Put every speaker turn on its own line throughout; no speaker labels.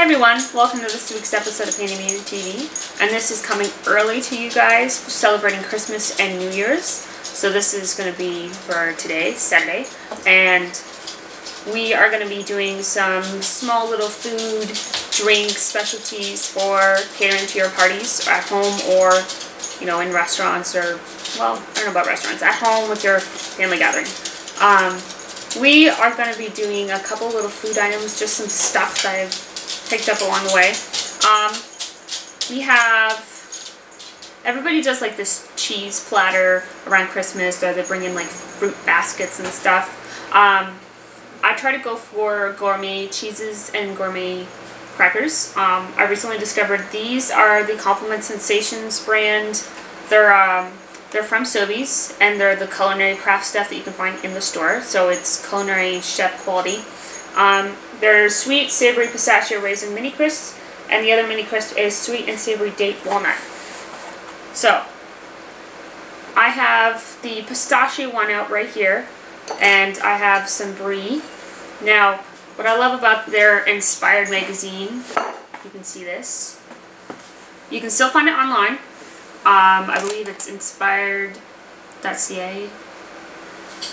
Hey everyone, welcome to this week's episode of Painting Media TV, and this is coming early to you guys for celebrating Christmas and New Year's. So this is going to be for today, Saturday, and we are going to be doing some small little food, drink specialties for catering to your parties at home or, you know, in restaurants or, well, I don't know about restaurants, at home with your family gathering. We are going to be doing a couple little food items, just some stuff that I've picked up along the way. We have, everybody does like this cheese platter around Christmas, or they bring in like fruit baskets and stuff. I try to go for gourmet cheeses and gourmet crackers. I recently discovered these are the Compliment Sensations brand. They're from Sobeys, and they're the culinary craft stuff that you can find in the store, so it's culinary chef quality. They're sweet, savory pistachio raisin mini crisps, and the other mini crisp is sweet and savory date walnut. So, I have the pistachio one out right here, and I have some Brie. Now, what I love about their Inspired magazine, you can see this. You can still find it online. I believe it's inspired.ca.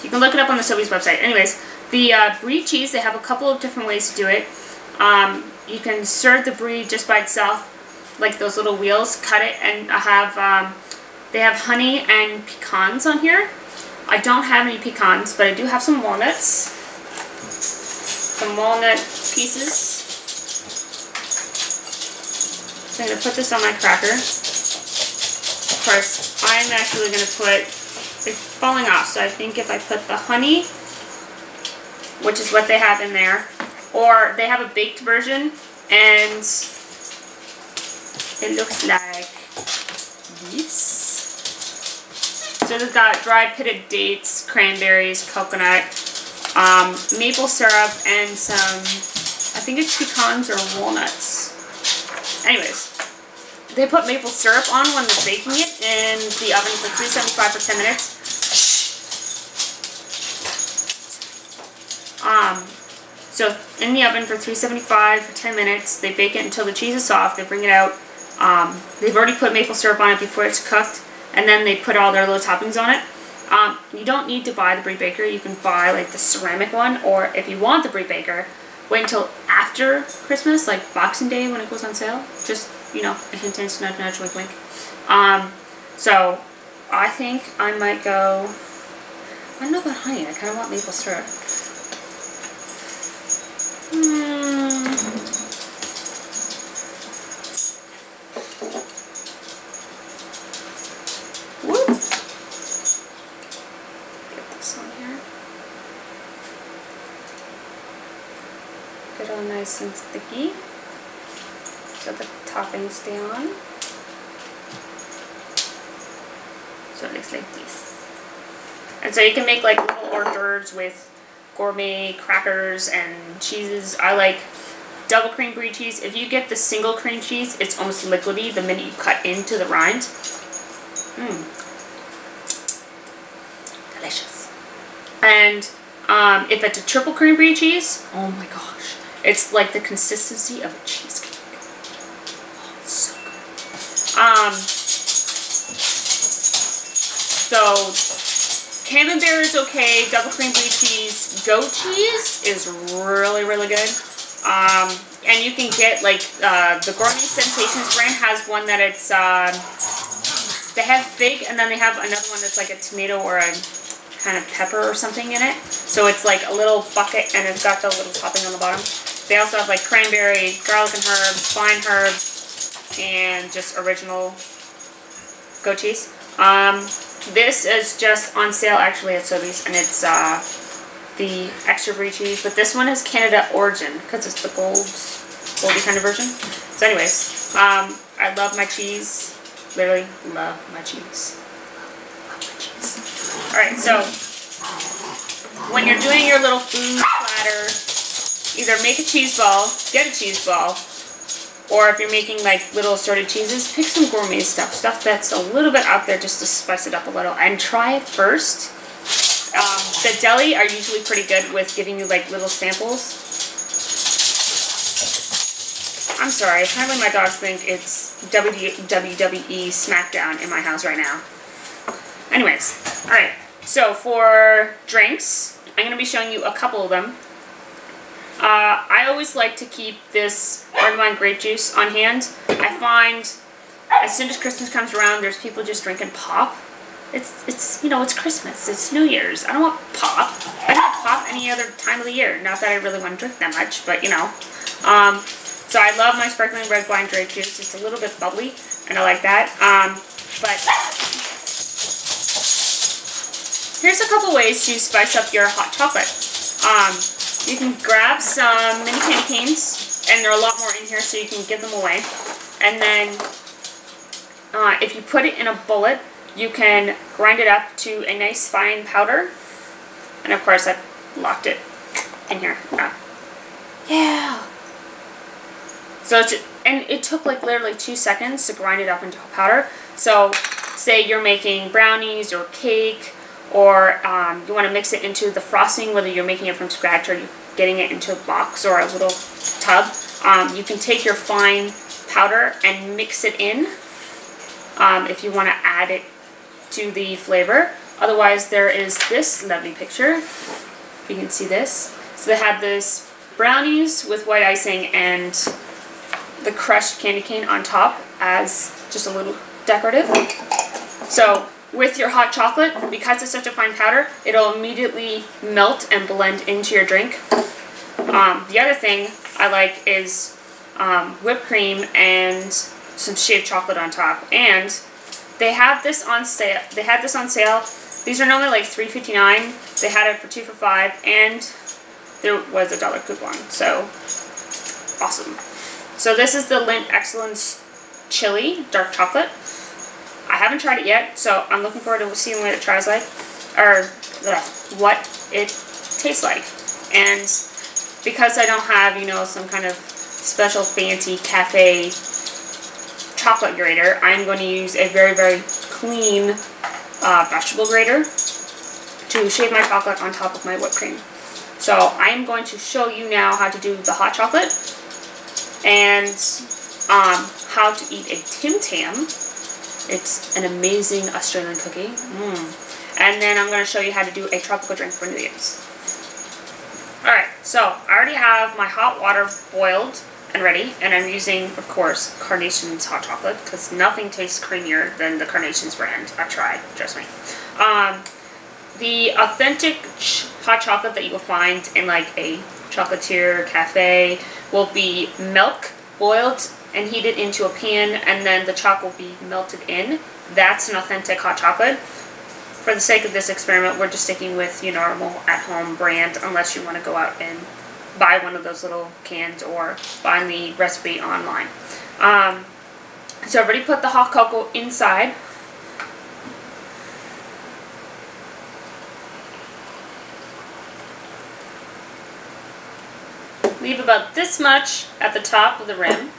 You can look it up on the Sobeys website. Anyways, the Brie cheese, they have a couple of different ways to do it. You can serve the Brie just by itself, like those little wheels, cut it, and they have honey and pecans on here. I don't have any pecans, but I do have some walnuts. Some walnut pieces. So I'm going to put this on my cracker. Of course, I'm actually going to put, it's falling off, so I think if I put the honey, which is what they have in there, or they have a baked version, and it looks like this. So they've got dried pitted dates, cranberries, coconut, maple syrup, and some, I think it's pecans or walnuts. Anyways, they put maple syrup on when they're baking it in the oven for 375 for 10 minutes. So in the oven for 375 for 10 minutes, they bake it until the cheese is soft, they bring it out. They've already put maple syrup on it before it's cooked, and then they put all their little toppings on it. You don't need to buy the Brie Baker, you can buy like the ceramic one, or if you want the Brie Baker, wait until after Christmas, like Boxing Day when it goes on sale. Just, you know, a hint, hint, nudge, nudge, wink, wink. So I think I might go, I don't know about honey, I kind of want maple syrup. Whoop. Get this on here. Get it all nice and sticky so the toppings stay on. So it looks like this. And so you can make like little hors d'oeuvres with gourmet crackers and cheeses. I like double cream Brie cheese. If you get the single cream cheese, it's almost liquidy the minute you cut into the rind. Delicious. And if it's a triple cream Brie cheese, oh my gosh, it's like the consistency of a cheesecake. Oh, it's so good. So Camembert is okay, double cream Brie cheese, goat cheese is really, really good. And you can get like, the Gourmet Sensations brand has one that it's, they have fig, and then they have another one that's like a tomato or a kind of pepper or something in it. So it's like a little bucket, and it's got the little topping on the bottom. They also have like cranberry, garlic and herb, fine herb, and just original goat cheese. This is just on sale actually at Sobeys, and it's the extra Brie cheese, but this one is Canada origin because it's the goldy kind of version. So anyways, I love my cheese, literally love my cheese. Love my cheese. Alright, so when you're doing your little food platter, either make a cheese ball, get a cheese ball, or if you're making like little assorted cheeses, pick some gourmet stuff. Stuff that's a little bit out there just to spice it up a little. And try it first. The Deli are usually pretty good with giving you like little samples. I'm sorry. Apparently my dogs think it's WWE SmackDown in my house right now. Anyways, alright. So for drinks, I'm going to be showing you a couple of them. I always like to keep this red wine grape juice on hand. I find as soon as Christmas comes around, there's people just drinking pop. It's you know, it's Christmas. It's New Year's. I don't want pop. I don't want pop any other time of the year. Not that I really want to drink that much, but you know. So I love my sparkling red wine grape juice. It's a little bit bubbly, and I like that. But here's a couple ways to spice up your hot chocolate. You can grab some mini candy canes, and there are a lot more in here, so you can give them away. And then, if you put it in a bullet, you can grind it up to a nice fine powder. And of course, I've locked it in here. Yeah. So it took like literally 2 seconds to grind it up into a powder. So, say you're making brownies or cake, or you want to mix it into the frosting, whether you're making it from scratch or you're getting it into a box or a little tub. You can take your fine powder and mix it in if you want to add it to the flavor. Otherwise, there is this lovely picture. If you can see this. So they have this brownies with white icing and the crushed candy cane on top as just a little decorative. So with your hot chocolate, because it's such a fine powder, it'll immediately melt and blend into your drink. The other thing I like is whipped cream and some shaved chocolate on top. And they have this on sale. They had this on sale. These are normally like $3.59. They had it for 2 for $5, and there was a $1 coupon. So awesome. So this is the Lindt Excellence Chili Dark Chocolate. I haven't tried it yet, so I'm looking forward to seeing what it tries like, or what it tastes like. And because I don't have, you know, some kind of special fancy cafe chocolate grater, I'm going to use a very, very clean vegetable grater to shave my chocolate on top of my whipped cream. So I'm going to show you now how to do the hot chocolate and how to eat a Tim Tam. It's an amazing Australian cookie. And then I'm going to show you how to do a tropical drink for New Year's. Alright, so I already have my hot water boiled and ready, and I'm using, of course, Carnation's hot chocolate, because nothing tastes creamier than the Carnation's brand. I've tried, trust me. The authentic hot chocolate that you will find in like a chocolatier cafe will be milk boiled and heated into a pan, and then the chocolate will be melted in. That's an authentic hot chocolate. For the sake of this experiment, we're just sticking with your normal at-home brand, unless you want to go out and buy one of those little cans or find the recipe online. So I've already put the hot cocoa inside. Leave about this much at the top of the rim.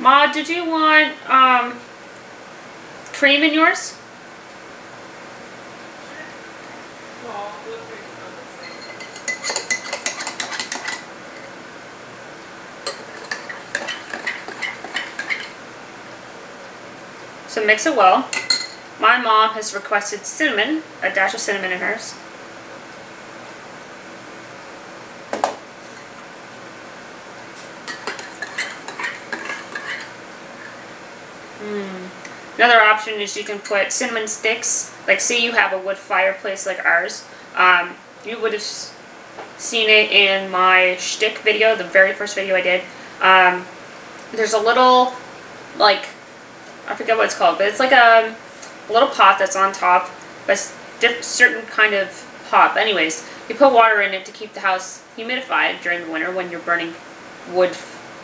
Ma, did you want cream in yours? So mix it well. My mom has requested cinnamon, a dash of cinnamon in hers. Another option is you can put cinnamon sticks. Like, say you have a wood fireplace like ours. You would have seen it in my shtick video, the very first video I did. There's a little, like, I forget what it's called, but it's like a little pot that's on top, but certain kind of hop. Anyways, you put water in it to keep the house humidified during the winter when you're burning wood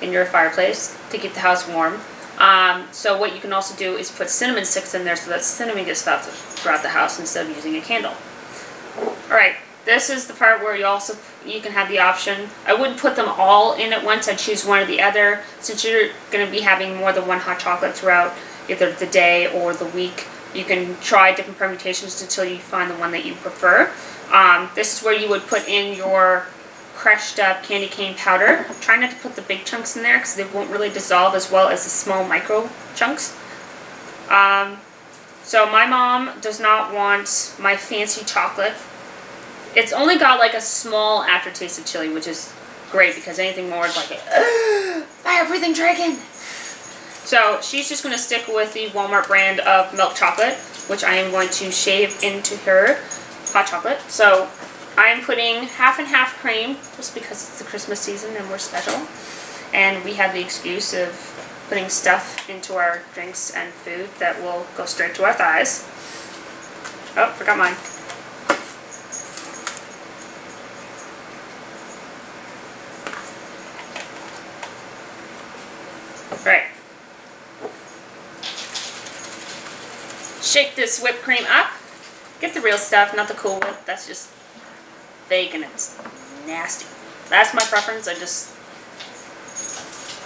in your fireplace to keep the house warm. So what you can also do is put cinnamon sticks in there so that cinnamon gets throughout the house instead of using a candle. Alright, this is the part where you can have the option. I wouldn't put them all in at once. I'd choose one or the other. Since you're going to be having more than one hot chocolate throughout either the day or the week, You can try different permutations until you find the one that you prefer. This is where you would put in your crushed up candy cane powder. Try not to put the big chunks in there because they won't really dissolve as well as the small micro chunks. So my mom does not want my fancy chocolate. It's only got like a small aftertaste of chili, which is great because anything more is like fire breathing dragon. So she's just going to stick with the Walmart brand of milk chocolate, which I am going to shave into her hot chocolate. So I'm putting half and half cream just because it's the Christmas season and we're special. And we have the excuse of putting stuff into our drinks and food that will go straight to our thighs. Oh, forgot mine. Right. Shake this whipped cream up. Get the real stuff, not the Cool Whip. That's just fake and it's nasty. That's my preference.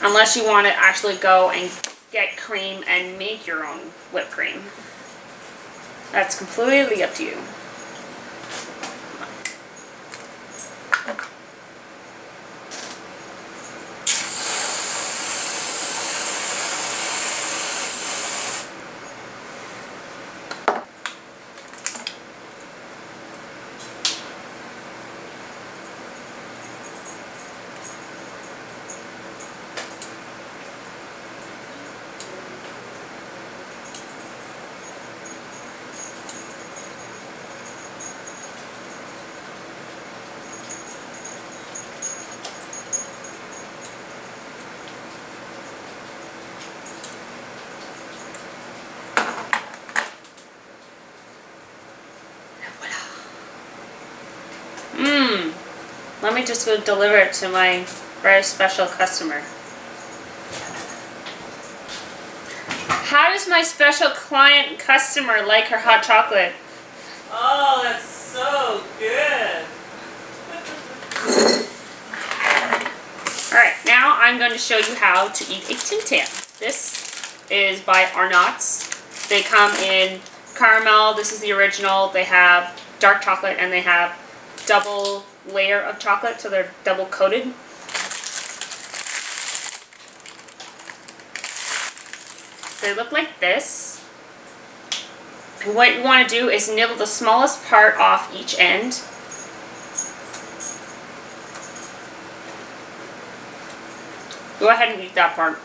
Unless you want to actually go and get cream and make your own whipped cream. That's completely up to you. Let me just go deliver it to my very special customer. How does my special client customer like her hot chocolate?
Oh, that's so good.
Alright, now I'm going to show you how to eat a Tim Tam. This is by Arnott's. They come in caramel, this is the original. They have dark chocolate and they have double layer of chocolate, so they're double coated. They look like this. And what you want to do is nibble the smallest part off each end. Go ahead and eat that part.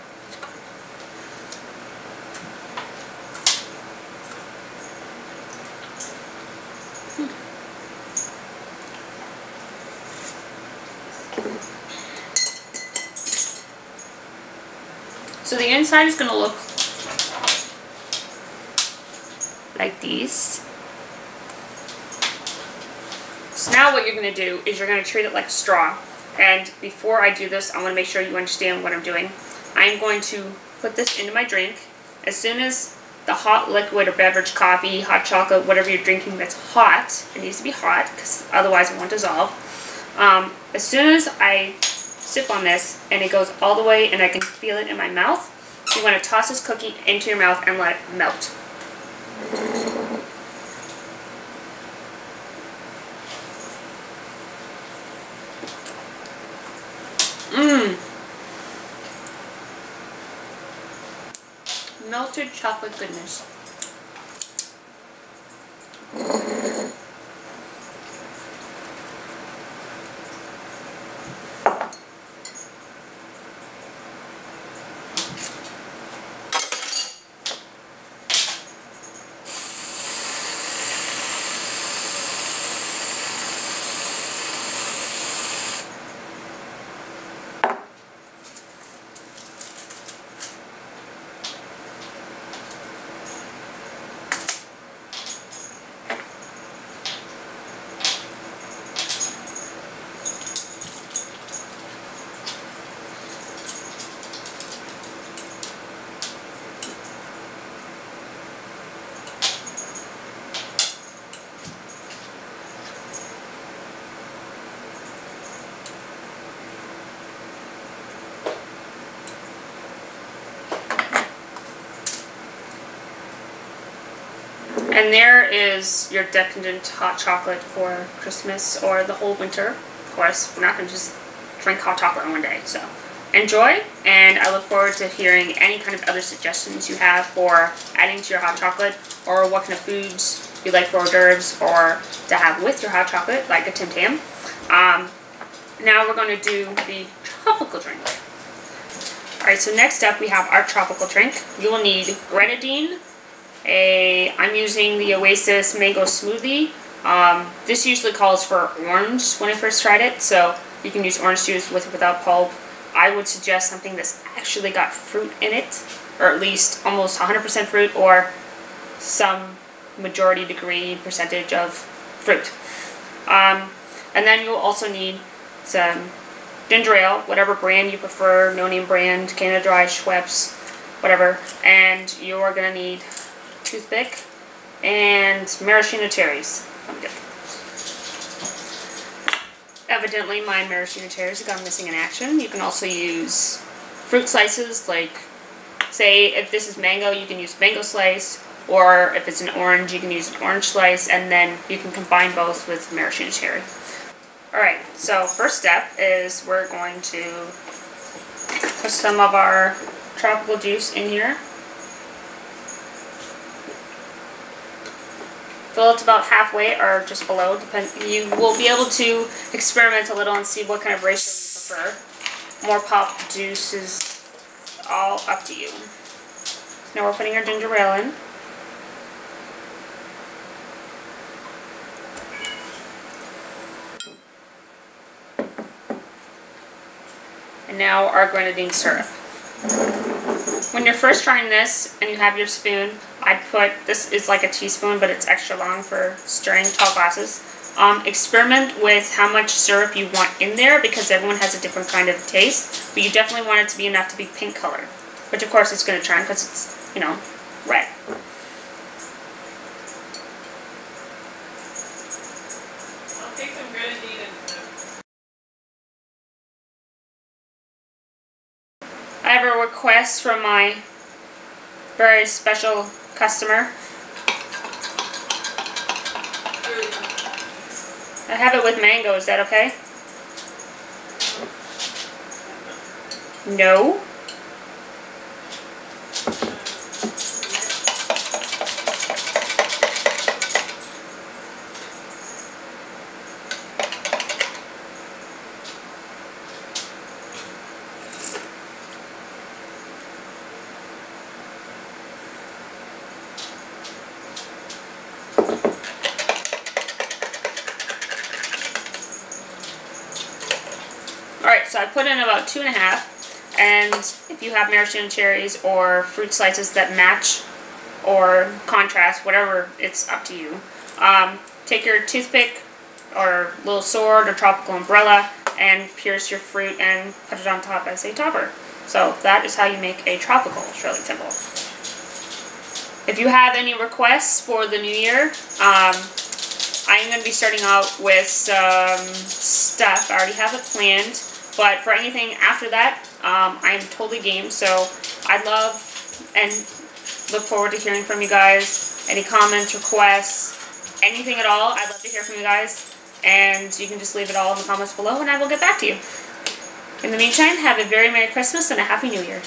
So the inside is going to look like these. So now what you're going to do is you're going to treat it like a straw. And before I do this, I want to make sure you understand what I'm doing. I'm going to put this into my drink. As soon as the hot liquid or beverage, coffee, hot chocolate, whatever you're drinking that's hot, it needs to be hot because otherwise it won't dissolve. As soon as I sip on this and it goes all the way and I can feel it in my mouth, you want to toss this cookie into your mouth and let it melt. Melted chocolate goodness. And there is your decadent hot chocolate for Christmas or the whole winter. Of course, we're not going to just drink hot chocolate in one day. So enjoy, and I look forward to hearing any kind of other suggestions you have for adding to your hot chocolate, or what kind of foods you like for hors d'oeuvres or to have with your hot chocolate, like a Tim Tam. Now we're going to do the tropical drink. Alright, so next up we have our tropical drink. You will need grenadine. I'm using the Oasis mango smoothie. This usually calls for orange when I first tried it, so you can use orange juice with or without pulp. I would suggest something that's actually got fruit in it, or at least almost 100% fruit, or some majority degree percentage of fruit. And then you'll also need some ginger ale, whatever brand you prefer, no name brand, Canada Dry, Schweppes, whatever. And you're going to need toothpick and maraschino cherries. Evidently my maraschino cherries have gone missing in action. You can also use fruit slices, like, say if this is mango, you can use mango slice, or if it's an orange, you can use an orange slice, and then you can combine both with maraschino cherry. Alright, so first step is we're going to put some of our tropical juice in here. Fill it about halfway or just below. You will be able to experiment a little and see what kind of ratio you prefer. More pop juice is all up to you. So now we're putting our ginger ale in. And now our grenadine syrup. When you're first trying this and you have your spoon, I'd put, this is like a teaspoon, but it's extra long for stirring tall glasses. Experiment with how much syrup you want in there, because everyone has a different kind of taste, but you definitely want it to be enough to be pink colored. Which of course it's going to turn because it's, you know, red.
I'll take some grenadine and
I have a request from my very special customer. I have it with mango, is that okay? No? Alright, so I put in about 2.5, and if you have maraschino cherries or fruit slices that match or contrast, whatever, it's up to you. Take your toothpick or little sword or tropical umbrella and pierce your fruit and put it on top as a topper. So that is how you make a tropical. It's really simple. If you have any requests for the new year, I'm going to be starting out with some stuff. I already have it planned, but for anything after that, I'm totally game. So I'd love and look forward to hearing from you guys. Any comments, requests, anything at all, I'd love to hear from you guys. And you can just leave it all in the comments below and I will get back to you. In the meantime, have a very Merry Christmas and a Happy New Year.